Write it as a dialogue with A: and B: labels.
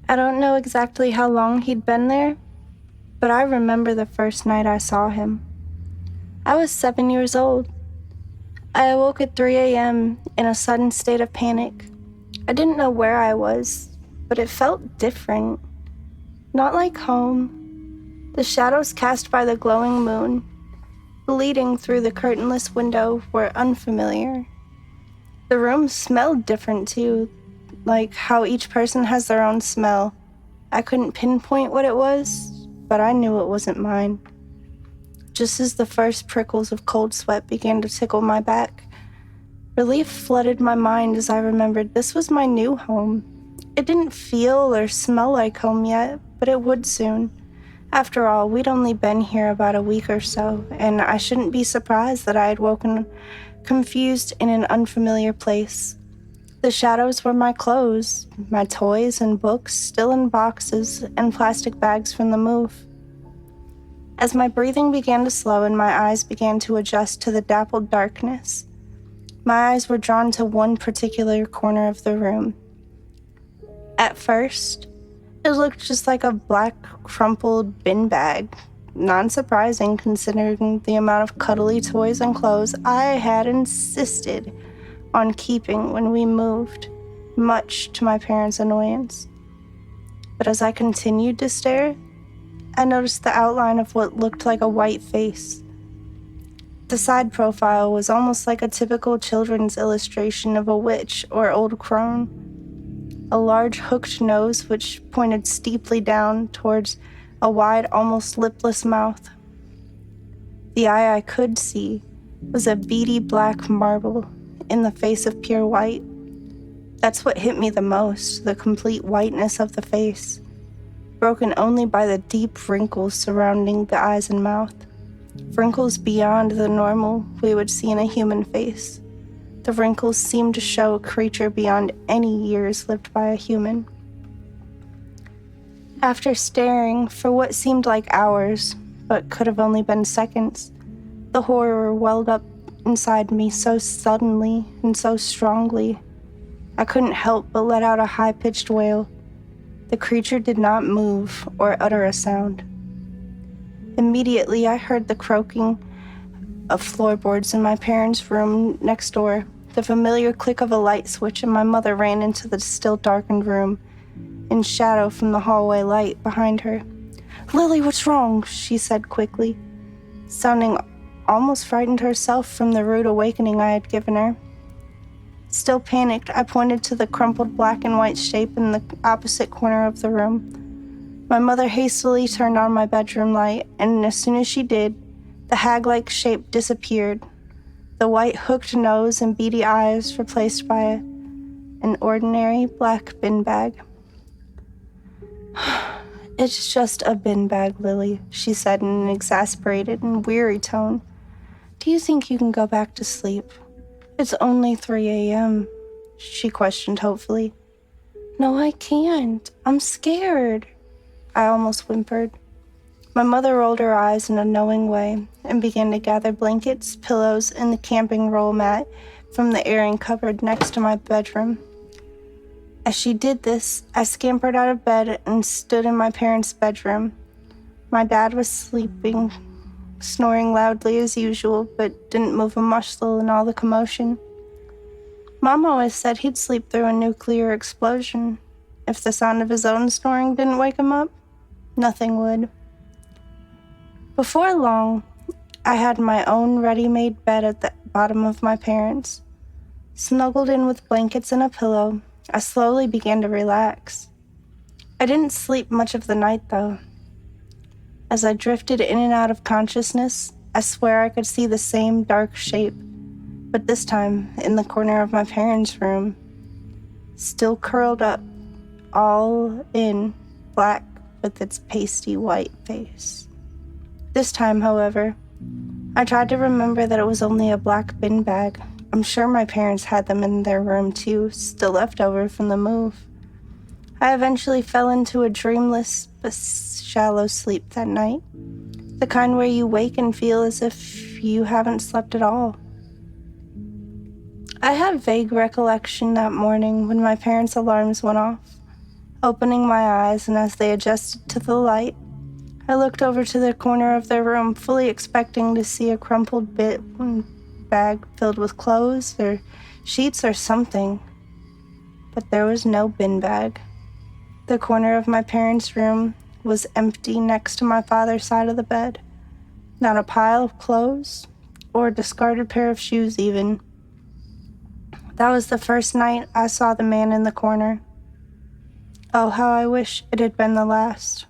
A: I don't know exactly how long he'd been there, but I remember the first night I saw him. I was 7 years old. I awoke at 3 a.m. in a sudden state of panic. I didn't know where I was, but it felt different. Not like home. The shadows cast by the glowing moon, bleeding through the curtainless window, were unfamiliar. The room smelled different too, like how each person has their own smell. I couldn't pinpoint what it was, but I knew it wasn't mine. Just as the first prickles of cold sweat began to tickle my back, relief flooded my mind as I remembered this was my new home. It didn't feel or smell like home yet, but it would soon. After all, we'd only been here about a week or so, and I shouldn't be surprised that I had woken confused in an unfamiliar place. The shadows were my clothes, my toys and books still in boxes and plastic bags from the move. As my breathing began to slow and my eyes began to adjust to the dappled darkness, my eyes were drawn to one particular corner of the room. At first, it looked just like a black, crumpled bin bag, non-surprising considering the amount of cuddly toys and clothes I had insisted on keeping when we moved, much to my parents' annoyance. But as I continued to stare, I noticed the outline of what looked like a white face. The side profile was almost like a typical children's illustration of a witch or old crone. A large hooked nose which pointed steeply down towards a wide, almost lipless mouth. The eye I could see was a beady black marble in the face of pure white. That's what hit me the most, the complete whiteness of the face, broken only by the deep wrinkles surrounding the eyes and mouth. Wrinkles beyond the normal we would see in a human face. The wrinkles seemed to show a creature beyond any years lived by a human. After staring for what seemed like hours, but could have only been seconds, the horror welled up inside me so suddenly and so strongly. I couldn't help but let out a high-pitched wail. The creature did not move or utter a sound. Immediately, I heard the croaking of floorboards in my parents' room next door, the familiar click of a light switch, and my mother ran into the still darkened room, in shadow from the hallway light behind her. "Lily, what's wrong?" she said quickly, sounding almost frightened herself from the rude awakening I had given her. Still panicked, I pointed to the crumpled black and white shape in the opposite corner of the room. My mother hastily turned on my bedroom light, and as soon as she did, the hag-like shape disappeared, the white hooked nose and beady eyes replaced by an ordinary black bin bag. "It's just a bin bag, Lily," she said in an exasperated and weary tone. "Do you think you can go back to sleep? It's only 3 a.m., she questioned hopefully. "No, I can't. I'm scared," I almost whimpered. My mother rolled her eyes in a knowing way and began to gather blankets, pillows, and the camping roll mat from the airing cupboard next to my bedroom. As she did this, I scampered out of bed and stood in my parents' bedroom. My dad was sleeping, snoring loudly as usual, but didn't move a muscle in all the commotion. Mom always said he'd sleep through a nuclear explosion. If the sound of his own snoring didn't wake him up, nothing would. Before long, I had my own ready-made bed at the bottom of my parents'. Snuggled in with blankets and a pillow, I slowly began to relax. I didn't sleep much of the night, though. As I drifted in and out of consciousness, I swear I could see the same dark shape, but this time in the corner of my parents' room, still curled up, all in black with its pasty white face. This time, however, I tried to remember that it was only a black bin bag. I'm sure my parents had them in their room too, still left over from the move. I eventually fell into a dreamless but shallow sleep that night, the kind where you wake and feel as if you haven't slept at all. I have vague recollection that morning when my parents' alarms went off. Opening my eyes, and as they adjusted to the light, I looked over to the corner of their room, fully expecting to see a crumpled bag filled with clothes or sheets or something. But there was no bin bag. The corner of my parents' room was empty next to my father's side of the bed. Not a pile of clothes or a discarded pair of shoes even. That was the first night I saw the man in the corner. Oh, how I wish it had been the last.